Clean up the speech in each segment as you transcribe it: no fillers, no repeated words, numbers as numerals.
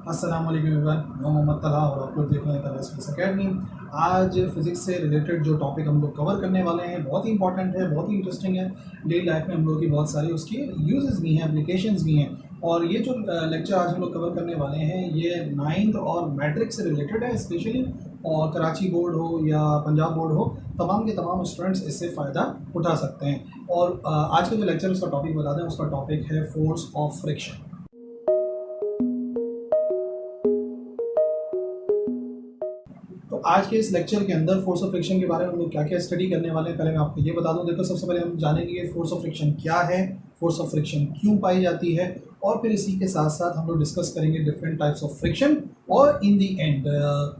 अस्सलाम वालेकुम एवरीवन, मैं मोहम्मद तला और आप लोग देख रहे हैं तला स्पेस एकेडमी। आज फिज़िक्स से रिलेटेड जो टॉपिक हम लोग कवर करने वाले हैं बहुत ही इंपॉर्टेंट है, बहुत ही इंटरेस्टिंग है। डेली लाइफ में हम लोग की बहुत सारी उसकी यूजेस भी हैं, एप्लीकेशंस भी हैं। और ये जो लेक्चर आज हम लोग कवर करने वाले हैं ये 9th और मैट्रिक से रिलेटेड है स्पेशली। और कराची बोर्ड हो या पंजाब बोर्ड हो, तमाम के तमाम स्टूडेंट्स इससे फ़ायदा उठा सकते हैं। और आज का जो लेक्चर उसका टॉपिक बता दें, उसका टॉपिक है फोर्स ऑफ फ्रिक्शन। तो आज के इस लेक्चर के अंदर फोर्स ऑफ फ्रिक्शन के बारे में हम लोग क्या क्या स्टडी करने वाले हैं, पहले मैं आपको ये बता दूं। देखो, सबसे पहले हम जानेंगे फोर्स ऑफ फ्रिक्शन क्या है, फोर्स ऑफ फ्रिक्शन क्यों पाई जाती है, और फिर इसी के साथ साथ हम लोग डिस्कस करेंगे डिफरेंट टाइप्स ऑफ फ्रिक्शन, और in the end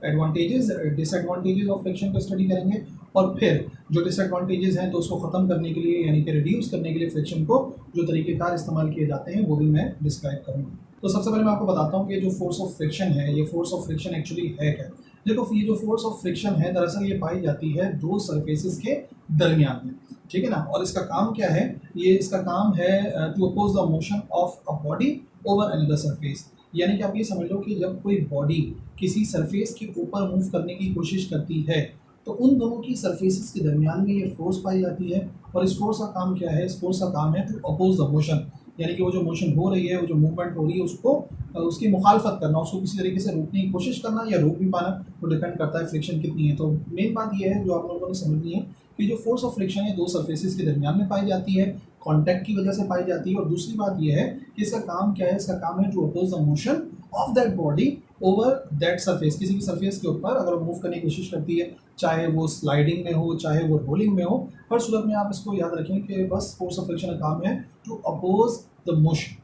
advantages disadvantages of friction को स्टडी करेंगे। और फिर जो डिसएडवांटेजेस हैं तो उसको ख़त्म करने के लिए, यानी कि रिड्यूस करने के लिए फ्रिक्शन को जो तरीक़ेकार इस्तेमाल किए जाते हैं वो भी मैं डिस्क्राइब करूँगा। तो सबसे पहले मैं आपको बताता हूँ कि जो फोर्स ऑफ फ्रिक्शन है, ये फोर्स ऑफ फ्रिक्शन एक्चुअली है क्या। देखो, ये जो फोर्स ऑफ फ्रिक्शन है दरअसल ये पाई जाती है दो सरफेसेस के दरमियान में, ठीक है ना। और इसका काम क्या है, इसका काम है to oppose the motion of a body over another surface. यानी कि आप ये समझ लो कि जब कोई बॉडी किसी सरफेस के ऊपर मूव करने की कोशिश करती है तो उन दोनों की सरफेसेस के दरमियान में ये फोर्स पाई जाती है। और इस फोर्स का काम क्या है, इस फोर्स का काम है टू अपोज द मोशन, यानी कि वो जो मोशन हो रही है, वो जो मूवमेंट हो रही है, उसको उसकी मुखालफत करना, उसको किसी तरीके से रोकने की कोशिश करना या रोक भी पाना, वो डिपेंड करता है फ्रिक्शन कितनी है। तो मेन बात ये है जो आप लोगों ने समझनी है कि जो फोर्स ऑफ फ्रिक्शन है दो सरफेसेस के दरमियान में पाई जाती है, कॉन्टैक्ट की वजह से पाई जाती है। और दूसरी बात यह है कि इसका काम क्या है, इसका काम है to oppose the motion of that body over that surface. किसी भी सरफेस के ऊपर अगर वो मूव करने की कोशिश करती है, चाहे वो स्लाइडिंग में हो, चाहे वो रोलिंग में हो, हर सूरत में आप इसको याद रखें कि बस फोर्स ऑफ फ्रिक्शन का काम है टू अपोज द मोशन,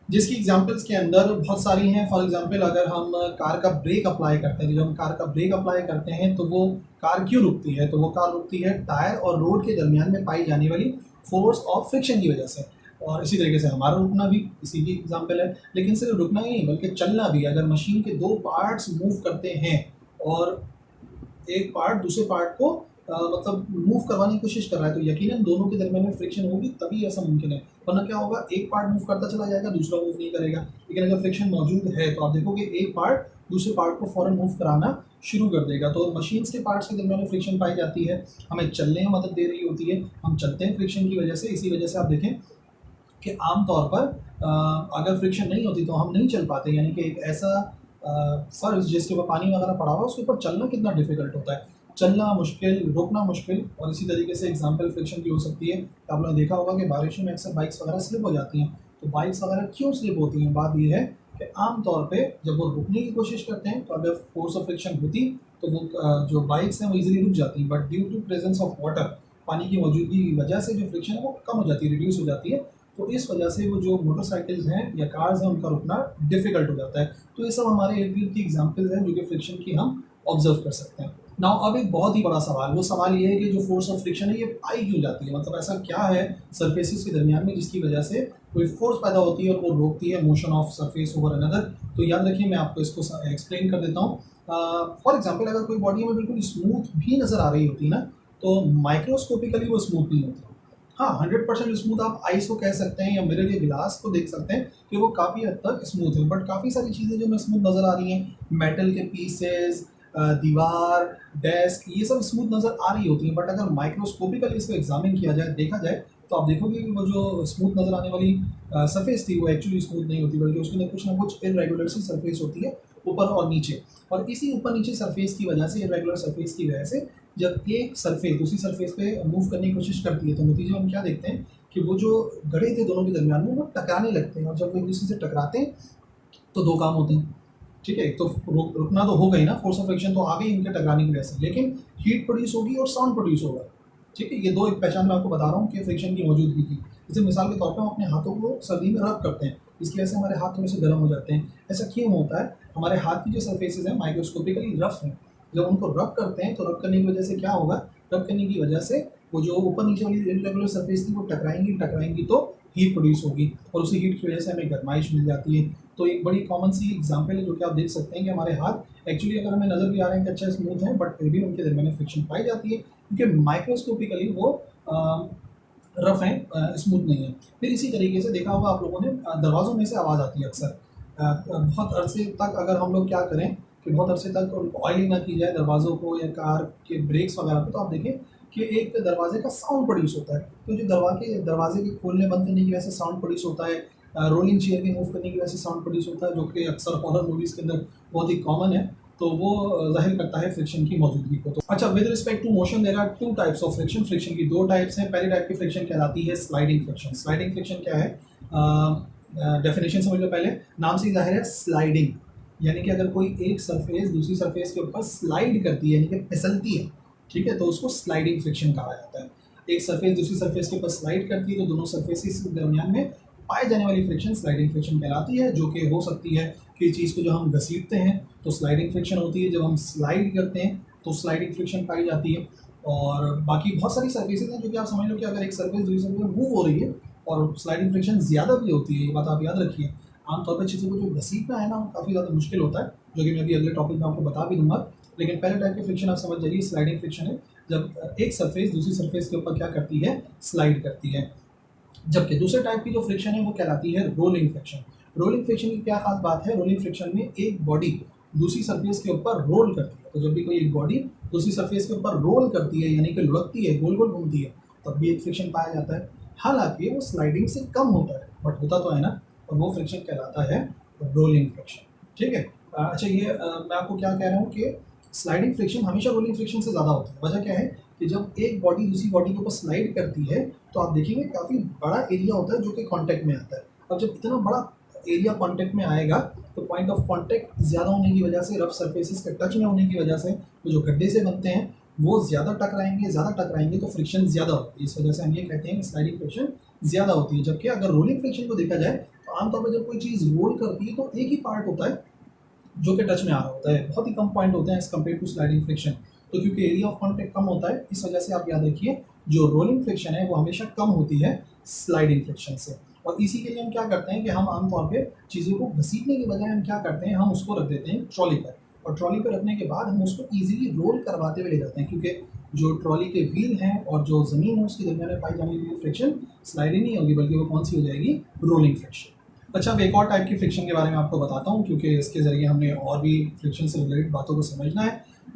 जिसकी एग्जांपल्स के अंदर बहुत सारी हैं। फॉर एग्जांपल, अगर हम कार का ब्रेक अप्लाई करते हैं, जब हम कार का ब्रेक अप्लाई करते हैं तो वो कार क्यों रुकती है, तो वो कार रुकती है टायर और रोड के दरमियान में पाई जाने वाली फोर्स ऑफ फ्रिक्शन की वजह से। और इसी तरीके से हमारा रुकना भी इसी की एग्जांपल है। लेकिन सिर्फ रुकना ही नहीं बल्कि चलना भी। अगर मशीन के दो पार्ट्स मूव करते हैं और एक पार्ट दूसरे पार्ट को मतलब मूव करवाने की कोशिश कर रहा है, तो यकीनन दोनों के दरमियान में फ्रिक्शन होगी, तभी ऐसा मुमकिन है। वरना क्या होगा, एक पार्ट मूव करता चला जाएगा, दूसरा मूव नहीं करेगा। लेकिन अगर फ्रिक्शन मौजूद है तो आप देखोगे एक पार्ट दूसरे पार्ट को फ़ौरन मूव कराना शुरू कर देगा। तो मशीन्स के पार्ट्स के दरमियान में फ्रिक्शन पाई जाती है, हमें चलने में मदद दे रही होती है, हम चलते हैं फ्रिक्शन की वजह से। इसी वजह से आप देखें कि आम तौर पर अगर फ्रिक्शन नहीं होती तो हम नहीं चल पाते। यानी कि एक ऐसा फर्श जिसके ऊपर पानी वगैरह पड़ा हुआ है, उसके ऊपर चलना कितना डिफिकल्ट होता है, चलना मुश्किल, रुकना मुश्किल। और इसी तरीके से एग्जांपल फ्रिक्शन की हो सकती है। तो आप लोगों ने देखा होगा कि बारिशों में अक्सर बाइक्स वगैरह स्लिप हो जाती हैं। तो बाइक्स वगैरह क्यों स्लिप होती हैं, बात यह है कि आम तौर पे जब वो रुकने की कोशिश करते हैं तो अगर फोर्स ऑफ फ्रिक्शन होती तो वो जो बाइक्स हैं वो इजीली रुक जाती हैं। But due to presence of water, पानी की मौजूदगी की वजह से जो फ्रिक्शन है वो कम हो जाती है, रिड्यूस हो जाती है। तो इस वजह से वो जो मोटरसाइकिल्स हैं या कार्स हैं उनका रुकना डिफिकल्ट हो जाता है। तो ये सब हमारे इर्द गिर्द की एग्जाम्पल्स हैं जो कि फ्रिक्शन की हम ऑब्जर्व कर सकते हैं। नाउ अब एक बहुत ही बड़ा सवाल, वो सवाल ये है कि जो फोर्स ऑफ फ्रिक्शन है ये पाई क्यों जाती है, मतलब ऐसा क्या है सरफेसेस के दरमियान में जिसकी वजह से कोई फोर्स पैदा होती है और वो रोकती है motion of surface over another. तो याद रखिए, मैं आपको इसको एक्सप्लेन कर देता हूँ। फॉर एग्जाम्पल, अगर कोई बॉडी में बिल्कुल स्मूथ भी नज़र आ रही होती है ना, तो माइक्रोस्कोपिकली वो स्मूथ नहीं होती। हाँ, 100% स्मूथ आप आइस को कह सकते हैं या मिरर या गिलास को देख सकते हैं कि वो काफ़ी हद तक स्मूथ है। बट काफ़ी सारी चीज़ें जो हमें स्मूथ नज़र आ रही हैं, मेटल के पीसेस, दीवार, डेस्क, ये सब स्मूथ नज़र आ रही होती हैं। बट अगर माइक्रोस्कोपिकली इसको एग्जामिन किया जाए, देखा जाए, तो आप देखोगे कि वो जो स्मूथ नज़र आने वाली सरफेस थी वो एक्चुअली स्मूथ नहीं होती, बल्कि उसके अंदर कुछ ना कुछ इरेगुलर सी सरफेस होती है ऊपर और नीचे। और इसी ऊपर नीचे सरफेस की वजह से, इरेगुलर सरफेस की वजह से, जब एक सरफेस दूसरी सरफेस पे मूव करने की कोशिश करती है तो नतीजे हम क्या देखते हैं कि वो जो गड़े थे दोनों के दरमियान में वो टकराने लगते हैं। और जब वो एक दूसरे से टकराते हैं तो दो काम होते हैं, ठीक है। एक तो रुकना तो हो गई ना, फोर्स ऑफ फ्रिक्शन तो आ गई इनके टकराने की वजह से, लेकिन हीट प्रोड्यूस होगी और साउंड प्रोड्यूस होगा, ठीक है। ये दो एक पहचान मैं आपको बता रहा हूँ कि फ्रिक्शन की मौजूदगी की। जैसे मिसाल के तौर पर हम अपने हाथों को सर्दी में रब करते हैं, इसकी वजह से हमारे हाथ थोड़े से गर्म हो जाते हैं। ऐसा क्यों होता है, हमारे हाथ की जो सरफेसेज हैं माइक्रोस्कोपिकली रफ हैं। जब उनको रब करते हैं तो रब करने की वजह से क्या होगा, रब करने की वजह से वो जो ऊपर नीचे वाली इरेगुलर सरफेस थी वो टकराएंगी तो हीट प्रोड्यूस होगी, और उसी हीट की वजह से हमें गर्माइश मिल जाती है। तो एक बड़ी कॉमन सी एग्जांपल है जो कि आप देख सकते हैं कि हमारे हाथ एक्चुअली अगर हमें नज़र भी आ रहे हैं कि अच्छा स्मूथ है, बट फिर भी उनके दरमियान में फ्रिक्शन पाई जाती है क्योंकि माइक्रोस्कोपिकली वो रफ हैं, स्मूथ नहीं है। फिर इसी तरीके से देखा होगा आप लोगों ने, दरवाज़ों में से आवाज़ आती है अक्सर। बहुत अरसे तक अगर हम लोग क्या करें कि बहुत अरसे तक उनको ऑयलिंग ना की जाए दरवाज़ों को या कार के ब्रेक्स वगैरह को, तो आप देखें कि एक दरवाजे का साउंड प्रोड्यूस होता है। तो जो दरवाजे के खोलने बंद करने की वजह से साउंड प्रोड्यूस होता है, रोलिंग चेयर के मूव करने की वजह से साउंड प्रोड्यूस होता है, जो कि अक्सर हॉरर मूवीज़ के अंदर बहुत ही कॉमन है। तो वो ज़ाहिर करता है फ्रिक्शन की मौजूदगी को। तो अच्छा, with respect to motion there are two types of friction. Friction की दो टाइप्स हैं। पहली टाइप की फ्रिक्शन कहलाती है स्लाइडिंग फ्रिक्शन। स्लाइडिंग फ्रिक्शन क्या है? डेफिनेशन समझ लो पहले, नाम से ही जाहिर है स्लाइडिंग, यानी कि अगर कोई एक सरफेस दूसरी सरफेस के ऊपर स्लाइड करती है यानी कि फिसलती है, ठीक है, तो उसको स्लाइडिंग फ्रिक्शन कहा जाता है। एक सरफेस दूसरी सरफेस के ऊपर स्लाइड करती है तो दोनों सरफेसेस के दरमियान में पाए जाने वाली फ्रिक्शन स्लाइडिंग फ्रिक्शन कहलाती है, जो कि हो सकती है कि चीज़ को जब हम घसीटते हैं तो स्लाइडिंग फ्रिक्शन होती है, जब हम स्लाइड करते हैं तो स्लाइडिंग फ्रिक्शन पाई जाती है। और बाकी बहुत सारी सर्फेसेज हैं जो कि आप समझ लो कि अगर एक सर्फेस दूसरी सर्फेस में मूव हो रही है और स्लाइडिंग फ्रिक्शन ज़्यादा भी होती है, ये बात आप याद रखिए। आमतौर पर चीज़ों को जो घसीटना है ना, वो काफ़ी ज़्यादा मुश्किल होता है, जो कि मैं अभी अगले टॉपिक में आपको बता भी दूंगा। लेकिन पहले टाइप की फ्रिक्शन आप समझ जाइए, स्लाइडिंग फ्रिक्शन है, जब एक सरफेस दूसरी सरफेस के ऊपर क्या करती है, स्लाइड करती है। जबकि दूसरे टाइप की जो फ्रिक्शन है वो कहलाती है रोलिंग फ्रिक्शन। रोलिंग फ्रिक्शन की क्या खास बात है? रोलिंग फ्रिक्शन में एक बॉडी दूसरी सरफेस के ऊपर रोल करती है। तो जब भी कोई एक बॉडी दूसरी सरफेस के ऊपर रोल करती है यानी कि लुढ़कती है, गोल गोल घूमती है, तब भी एक फ्रिक्शन पाया जाता है। हालांकि वो स्लाइडिंग से कम होता है, बट होता तो है ना, और वो फ्रिक्शन कहलाता है रोलिंग फ्रिक्शन। ठीक है। अच्छा, ये मैं आपको क्या कह रहा हूँ कि स्लाइडिंग फ्रिक्शन हमेशा रोलिंग फ्रिक्शन से ज़्यादा होती है। वजह क्या है कि जब एक बॉडी दूसरी बॉडी के ऊपर स्लाइड करती है तो आप देखेंगे काफ़ी बड़ा एरिया होता है जो कि कांटेक्ट में आता है। अब जब इतना बड़ा एरिया कांटेक्ट में आएगा तो पॉइंट ऑफ कांटेक्ट ज़्यादा होने की वजह से, रफ सर्फेसिस के टच में होने की वजह से, तो जो गड्ढे से बनते हैं वो ज़्यादा टकराएंगे तो फ्रिक्शन ज़्यादा होती है। इस वजह से हम ये कहते हैं कि स्लाइडिंग फ्रिक्शन ज़्यादा होती है। जबकि अगर रोलिंग फ्रिक्शन को देखा जाए तो आमतौर पर जब कोई चीज़ रोल करती है तो एक ही पार्ट होता है जो कि टच में आ रहा होता है, बहुत ही कम पॉइंट होते हैं as compared to sliding friction. तो क्योंकि एरिया ऑफ कॉन्टैक्ट कम होता है, इस वजह से आप याद रखिए जो रोलिंग फ्रिक्शन है वो हमेशा कम होती है स्लाइडिंग फ्रिक्शन से। और इसी के लिए हम क्या करते हैं कि हम आमतौर पे चीज़ों को घसीटने के बजाय हम क्या करते हैं, हम उसको रख देते हैं ट्रॉली पर, और ट्रॉली पर रखने के बाद हम उसको ईजिली रोल करवाते हुए ले जाते हैं, क्योंकि जो ट्रॉली के व्हील हैं और जो ज़मीन है उसके दरमियान में पाई जाने वाली फ्रिक्शन स्लाइडिंग नहीं होगी, बल्कि वो कौन सी हो जाएगी, रोलिंग फ्रिक्शन। अच्छा, अब एक और टाइप की फ्रिक्शन के बारे में आपको बताता हूँ, क्योंकि इसके ज़रिए हमने और भी फ्रिक्शन से रिलेटेड बातों को समझना है।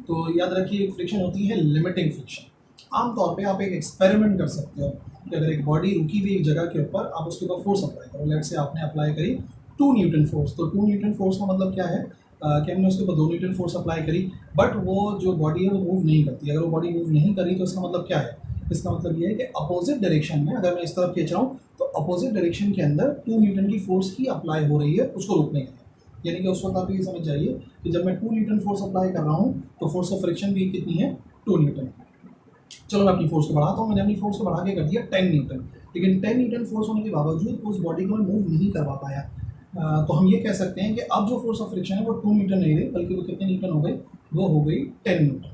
तो याद रखिए, एक फ्रिक्शन होती है लिमिटिंग फ्रिक्शन। आमतौर पे आप एक एक्सपेरिमेंट कर सकते हो कि अगर एक बॉडी रुकी हुई एक जगह के ऊपर, आप उसके ऊपर फोर्स अप्लाई करो। लेट से आपने अप्लाई करी 2 न्यूटन फोर्स, तो 2 न्यूटन फोर्स का मतलब क्या है कि हमने उसके ऊपर 2 न्यूटन फोर्स अप्लाई करी, बट वो जो बॉडी है वो मूव नहीं करती। अगर वो बॉडी मूव नहीं करी तो इसका मतलब क्या है? इसका मतलब ये है कि अपोजिट डायरेक्शन में अगर मैं इस तरफ खींच रहा हूँ तो अपोजिट डायरेक्शन के अंदर 2 न्यूटन की फोर्स ही अप्लाई हो रही है उसको रोकने के लिए। यानी कि उस वक्त आप ये समझ जाइए कि जब मैं 2 न्यूटन फोर्स अप्लाई कर रहा हूँ तो फोर्स ऑफ फ्रिक्शन भी कितनी है, 2 न्यूटन। चलो मैं अपनी फोर्स को बढ़ाता हूँ, मैंने अपनी फोर्स को बढ़ा के कर दिया 10 न्यूटन, लेकिन 10 न्यूटन फोर्स होने के बावजूद उस बॉडी को मैं मूव नहीं करवा पाया। तो हम ये कह सकते हैं कि अब जो फोर्स ऑफ फ्रिक्शन है वो 2 न्यूटन नहीं रही, बल्कि वो कितने न्यूटन हो गई, वो हो गई 10 न्यूटन।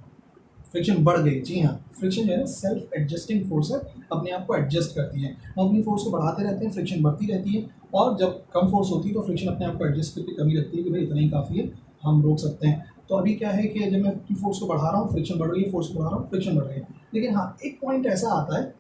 फ्रिक्शन बढ़ गई। जी हाँ, फ्रिक्शन जो है ना सेल्फ एडजस्टिंग फोर्स है, अपने आप को एडजस्ट करती है। हम अपनी फोर्स को बढ़ाते रहते हैं, फ्रिक्शन बढ़ती रहती है, और जब कम फोर्स होती है तो फ्रिक्शन अपने आप को एडजस्ट करके कमी रखती है कि भाई इतना ही काफ़ी है, हम रोक सकते हैं। तो अभी क्या है कि जब मैं अपनी फोर्स को बढ़ा रहा हूँ फ्रिक्शन बढ़ रही है, फोर्स को बढ़ा रहा हूँ फ्रिक्शन बढ़ रही है। लेकिन हाँ, एक पॉइंट ऐसा आता है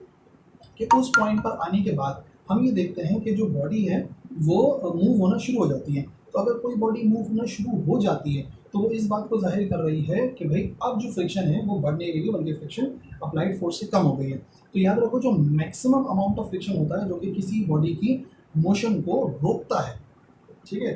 कि उस पॉइंट पर आने के बाद हम ये देखते हैं कि जो बॉडी है वो मूव होना शुरू हो जाती है। तो अगर कोई बॉडी मूव होना शुरू हो जाती है तो वो इस बात को जाहिर कर रही है कि भाई अब जो फ्रिक्शन है वो बढ़ नहीं रही है, बल्कि फ्रिक्शन अप्लाइड फोर्स से कम हो गई है। तो याद रखो, जो मैक्सिमम अमाउंट ऑफ फ्रिक्शन होता है जो कि किसी बॉडी की मोशन को रोकता है, ठीक है,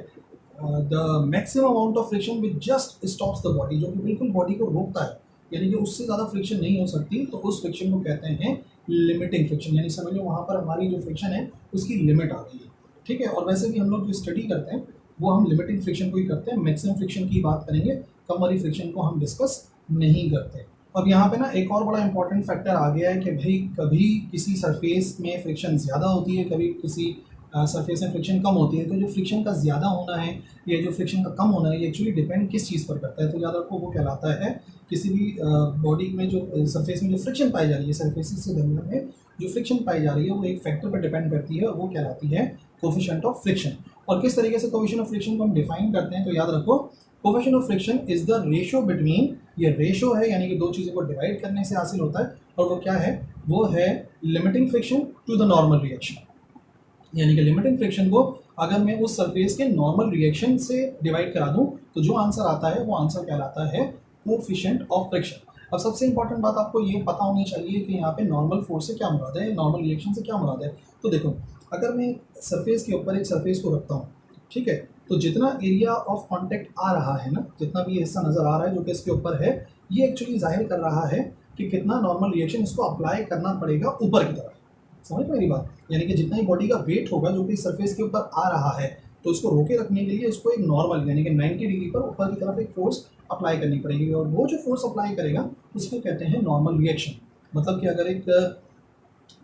the maximum amount of friction which just stops the body, जो कि बिल्कुल बॉडी को रोकता है, यानी कि उससे ज़्यादा फ्रिक्शन नहीं हो सकती, तो उस फ्रिक्शन को कहते हैं लिमिटिंग फ्रिक्शन। यानी समझ लो वहाँ पर हमारी जो फ्रिक्शन है उसकी लिमिट आ गई है। ठीक है। और वैसे भी हम लोग जो स्टडी करते हैं वो हम लिमिटिंग फ्रिक्शन को ही करते हैं, मैक्सिमम फ्रिक्शन की बात करेंगे, कम वाली फ्रिक्शन को हम डिस्कस नहीं करते। अब यहाँ पे ना एक और बड़ा इंपॉर्टेंट फैक्टर आ गया है कि भाई कभी किसी सरफेस में फ्रिक्शन ज़्यादा होती है, कभी किसी सरफेस में फ्रिक्शन कम होती है। तो जो फ्रिक्शन का ज़्यादा होना है या जो फ्रिक्शन का कम होना है, ये एक्चुअली डिपेंड किस चीज़ पर करता है। तो याद रखो, वो कहलाता है किसी भी बॉडी में जो सरफेस में जो फ्रिक्शन पाई जा रही है, सरफेसिस के दरमियान में जो फ्रिक्शन पाई जा रही है वो एक फैक्टर पर डिपेंड करती है, और वो कहलाती है कोफिशिएंट ऑफ फ्रिक्शन। और किस तरीके से कोफिशिएंट ऑफ फ्रिक्शन को हम डिफाइन करते हैं, तो याद रखो, coefficient of friction is the ratio between, ये रेशो है यानी कि दो चीज़ों को डिवाइड करने से हासिल होता है, और वो क्या है, वो है limiting friction to the normal reaction. यानी कि लिमिटिंग फ्रिक्शन को अगर मैं उस सरफेस के नॉर्मल रिएक्शन से डिवाइड करा दूं तो जो आंसर आता है वो आंसर कहलाता है कोफिशिएंट ऑफ फ्रिक्शन। अब सबसे इंपॉर्टेंट बात आपको ये पता होनी चाहिए कि यहाँ पे नॉर्मल फोर्स से क्या मुराद है, नॉर्मल रिएक्शन से क्या मुराद है। तो देखो, अगर मैं सरफेस के ऊपर एक सरफेस को रखता हूँ, ठीक है, तो जितना एरिया ऑफ कांटेक्ट आ रहा है ना, जितना भी हिस्सा नज़र आ रहा है जो कि इसके ऊपर है, ये एक्चुअली जाहिर कर रहा है कि कितना नॉर्मल रिएक्शन इसको अप्लाई करना पड़ेगा ऊपर की तरफ। समझ मेरी बात? यानी कि जितना ही बॉडी का वेट होगा जो कि सरफेस के ऊपर आ रहा है, तो इसको रोके रखने के लिए इसको एक नॉर्मल यानी कि 90 डिग्री पर ऊपर की तरफ एक फोर्स अप्लाई करनी पड़ेगी, और वो जो फोर्स अप्लाई करेगा उसको कहते हैं नॉर्मल रिएक्शन। मतलब कि अगर एक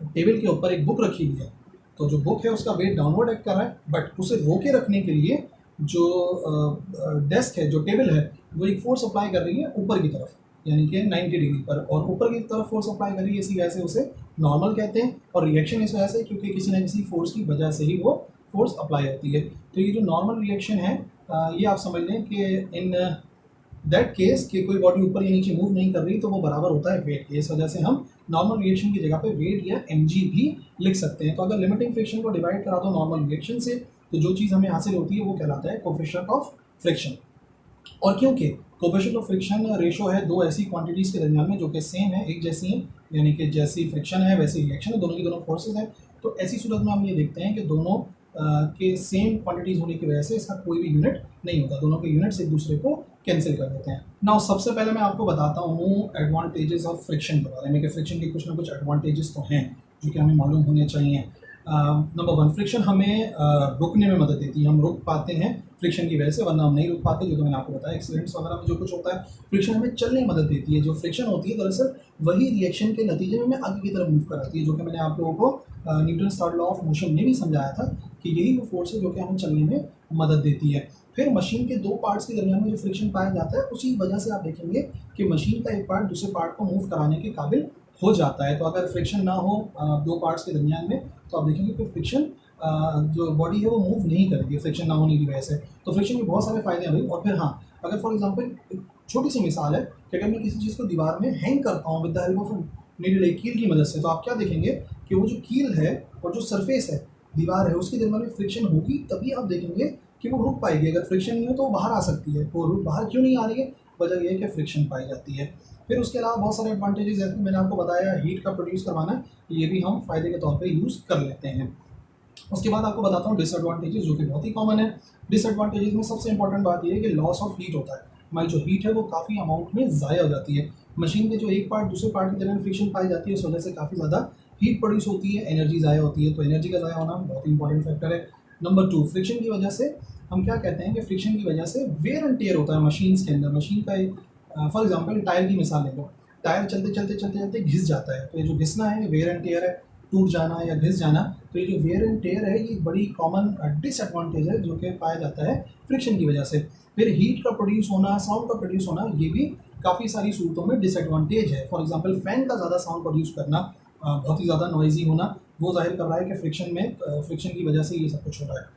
टेबल के ऊपर एक बुक रखी हुई है, तो जो बुक है उसका वेट डाउनवर्ड एक्ट कर रहा है, बट उसे रोके रखने के लिए जो डेस्क है, जो टेबल है, वो एक फोर्स अप्लाई कर रही है ऊपर की तरफ, यानी कि 90 डिग्री पर, और ऊपर की तरफ फोर्स अप्लाई कर रही है, इसी वजह से उसे नॉर्मल कहते हैं। और रिएक्शन इस वजह से क्योंकि किसी न किसी फोर्स की वजह से ही वो फोर्स अप्लाई होती है। तो ये जो नॉर्मल रिएक्शन है, ये आप समझ लें कि इन दैट केस कि कोई बॉडी ऊपर या नीचे मूव नहीं कर रही तो वो बराबर होता है वेट के। इस वजह से हम नॉर्मल रिएक्शन की जगह पे वेट या mg भी लिख सकते हैं। तो अगर लिमिटिंग फ्रिक्शन को डिवाइड करा दो नॉर्मल रिएक्शन से, तो जो चीज़ हमें हासिल होती है वो कहलाता है कोफिशिएंट ऑफ फ्रिक्शन। और क्योंकि कोफिशिएंट ऑफ फ्रिक्शन रेशो है दो ऐसी क्वांटिटीज़ के दरमियान में जो कि सेम है, एक जैसी हैं, यानी कि जैसी फ्रिक्शन है वैसी रिएक्शन है, दोनों की दोनों फोर्सेज हैं। तो ऐसी सूरत में हम ये देखते हैं कि दोनों के सेम क्वांटिटीज़ होने की वजह से इसका कोई भी यूनिट नहीं होता, दोनों के यूनिट्स एक दूसरे को कैंसिल कर देते हैं। नाउ सबसे पहले मैं आपको बताता हूँ एडवांटेजेस ऑफ फ्रिक्शन के बारे में, कि फ्रिक्शन के कुछ ना कुछ एडवांटेजेस तो हैं जो कि हमें मालूम होने चाहिए। नंबर 1, फ्रिक्शन हमें रुकने में मदद देती है, हम रुक पाते हैं फ्रिक्शन की वजह से, वरना हम नहीं रुक पाते। जो कि मैंने आपको बताया एक्सीडेंट्स वगैरह में जो कुछ होता है, फ्रिक्शन हमें चलने में मदद देती है। जो फ्रिक्शन होती है दरअसल वही रिएक्शन के नतीजे में हमें आगे की तरफ मूव कराती है, जो कि मैंने आप लोगों को Newton third law of motion में भी समझाया था कि यही वो फोर्स है जो कि हमें चलने में मदद देती है। फिर मशीन के दो पार्ट्स के दरमियान में जो फ्रिक्शन पाया जाता है, उसी वजह से आप देखेंगे कि मशीन का एक पार्ट दूसरे पार्ट को मूव कराने के काबिल हो जाता है। तो अगर फ्रिक्शन ना हो दो पार्ट्स के दरमियान में, तो आप देखेंगे कि फ्रिक्शन जो बॉडी है वो मूव नहीं करेगी फ्रिक्शन ना होने की वजह से। तो फ्रिक्शन के बहुत सारे फ़ायदे हैं भाई। और फिर हाँ, अगर फॉर एग्जांपल एक छोटी सी मिसाल है कि अगर मैं किसी चीज़ को दीवार में हैंग करता हूँ with the help of needle, एक कील की मदद से, तो आप क्या देखेंगे कि वो जो कील है और जो सरफेस है, दीवार है, उसके दरमियान में फ्रिक्शन होगी, तभी आप देखेंगे कि वो रुक पाएगी। अगर फ्रिक्शन नहीं हो तो वो बाहर आ सकती है। वो रुक बाहर क्यों नहीं आ रही है? वजह ये है कि फ्रिक्शन पाई जाती है। फिर उसके अलावा बहुत सारे एडवांटेजेस, जैसे मैंने आपको बताया हीट का प्रोड्यूस करवाना, ये भी हम फ़ायदे के तौर पे यूज़ कर लेते हैं। उसके बाद आपको बताता हूँ डिसएडवांटेजेस, जो कि बहुत ही कॉमन है। डिसएडवांटेजेस में सबसे इंपॉर्टेंट बात ये है कि लॉस ऑफ हीट होता है। हमारी जो हीट है वो काफ़ी अमाउंट में ज़ाया हो जाती है। मशीन के जो एक पार्ट दूसरे पार्ट के दरमियान फ्रिक्शन पाई जाती है, उस वजह से काफ़ी ज़्यादा हीट प्रोड्यूस होती है, एनर्जी ज़ाया होती है। तो एनर्जी का ज़ाया होना बहुत ही इंपॉर्टेंट फैक्टर है। नंबर 2, फ्रिक्शन की वजह से हम क्या कहते हैं कि फ्रिक्शन की वजह से वेयर एंड टेयर होता है मशीन्स के अंदर। मशीन का एक फॉर एग्जांपल टायर की मिसाल ले लो, टायर चलते चलते चलते चलते घिस जाता है, तो ये जो घिसना है वेयर एंड टेयर है, टूट जाना या घिस जाना। तो ये जो वेयर एंड टेयर है ये बड़ी कॉमन डिसएडवांटेज है जो कि पाया जाता है फ्रिक्शन की वजह से। फिर हीट का प्रोड्यूस होना, साउंड का प्रोड्यूस होना, ये भी काफ़ी सारी सूरतों में डिसएडवांटेज है। फॉर एग्जांपल फैन का ज़्यादा साउंड प्रोड्यूस करना, बहुत ही ज़्यादा नॉइजी होना, वो जाहिर कर रहा है कि फ्रिक्शन की वजह से ये सब कुछ हो रहा है।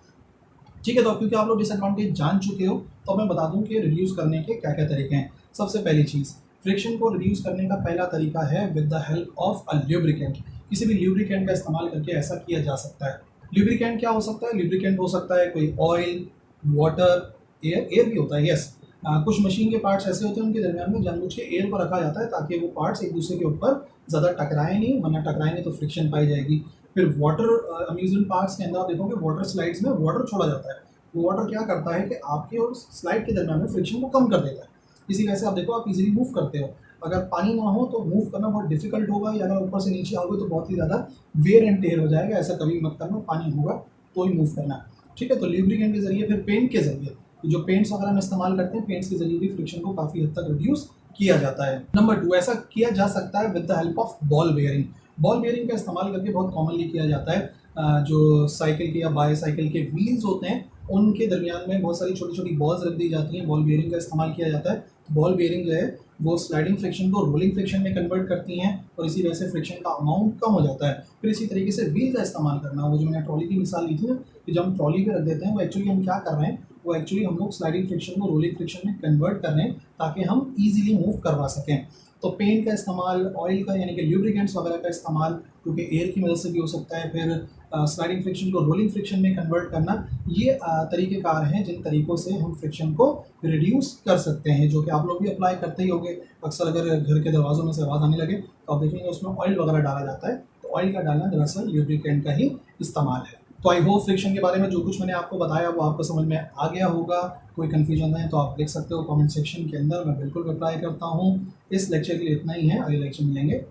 ठीक है, तो अब क्योंकि आप लोग डिसएडवांटेज जान चुके हो, तो मैं बता दूं कि रिड्यूस करने के क्या क्या तरीके हैं। सबसे पहली चीज़, फ्रिक्शन को रिड्यूस करने का पहला तरीका है with the help of a lubricant. किसी भी ल्यूब्रिकेंट का इस्तेमाल करके ऐसा किया जा सकता है। ल्यूब्रिकेंट क्या हो सकता है? ल्यूब्रिकेंट हो सकता है कोई ऑयल, वाटर, एयर भी होता है, यस। कुछ मशीन के पार्ट्स ऐसे होते हैं उनके दरमियान में जानबूझ के एयर को रखा जाता है ताकि वो पार्ट्स एक दूसरे के ऊपर ज़्यादा टकराएं नहीं, वरना टकराएंगे तो फ्रिक्शन पाई जाएगी। फिर वाटर अम्यूजमेंट पार्क्स के अंदर आप देखोगे वाटर स्लाइड्स में वाटर छोड़ा जाता है। वो वाटर क्या करता है कि आपके और स्लाइड के दरमियान में फ्रिक्शन को कम कर देता है। इसी वजह से आप देखो आप इजीली मूव करते हो। अगर पानी ना हो तो मूव करना बहुत डिफिकल्ट होगा, या अगर ऊपर से नीचे आओगे तो बहुत ही ज़्यादा वेयर एंड टेयर हो जाएगा। ऐसा कभी मत करना, पानी होगा तो ही मूव करना। ठीक है, तो ल्यूब्रिकेंट के जरिए, फिर पेंट के जरिए, जो पेंट्स वगैरह हम इस्तेमाल करते हैं, पेंट्स के जरिए भी फ्रिक्शन को काफ़ी हद तक रिड्यूस किया जाता है। नंबर 2, ऐसा किया जा सकता है with the help of ball bearing. Ball bearing का इस्तेमाल करके बहुत कॉमनली किया जाता है। जो साइकिल के या बाईसाइकिल के व्हील्स होते हैं उनके दरमियान में बहुत सारी छोटी छोटी बॉल्स रख दी जाती हैं, बॉल बेयरिंग का इस्तेमाल किया जाता है। बॉल बेयरिंग जो है वो स्लाइडिंग फ्रिक्शन को रोलिंग फ्रिक्शन में कन्वर्ट करती हैं और इसी वजह से फ्रिक्शन का अमाउंट कम हो जाता है। फिर इसी तरीके से व्हील का इस्तेमाल करना, वो जो मैंने ट्रॉली की मिसाल ली थी ना, कि जब हम ट्रॉली पे रख देते हैं वो एक्चुअली हम क्या कर रहे हैं, वो एक्चुअली हम लोग स्लाइडिंग फ्रिक्शन को रोलिंग फ्रिक्शन में कन्वर्ट कर रहे हैं ताकि हम ईजिली मूव करवा सकें। तो पेंट का इस्तेमाल, ऑयल का यानी कि ल्यूब्रिकेंट्स वगैरह का इस्तेमाल, क्योंकि एयर की मदद से भी हो सकता है। फिर स्लाइडिंग फ्रिक्शन को रोलिंग फ्रिक्शन में कन्वर्ट करना, ये तरीक़ेकार हैं जिन तरीक़ों से हम फ्रिक्शन को रिड्यूस कर सकते हैं, जो कि आप लोग भी अप्लाई करते ही होंगे। अक्सर अगर घर के दरवाज़ों में से आवाज़ आने लगे तो आप देखेंगे उसमें ऑयल वगैरह डाला जाता है, तो ऑयल का डालना दरअसल लुब्रिकेंट का ही इस्तेमाल है। तो आई होप फ्रिक्शन के बारे में जो कुछ मैंने आपको बताया वो आपको समझ में आ गया होगा। कोई कन्फ्यूजन है तो आप लिख सकते हो कमेंट सेक्शन के अंदर, मैं बिल्कुल रिप्लाई करता हूँ। इस लेक्चर के लिए इतना ही है, अगले लेक्चर मिलेंगे।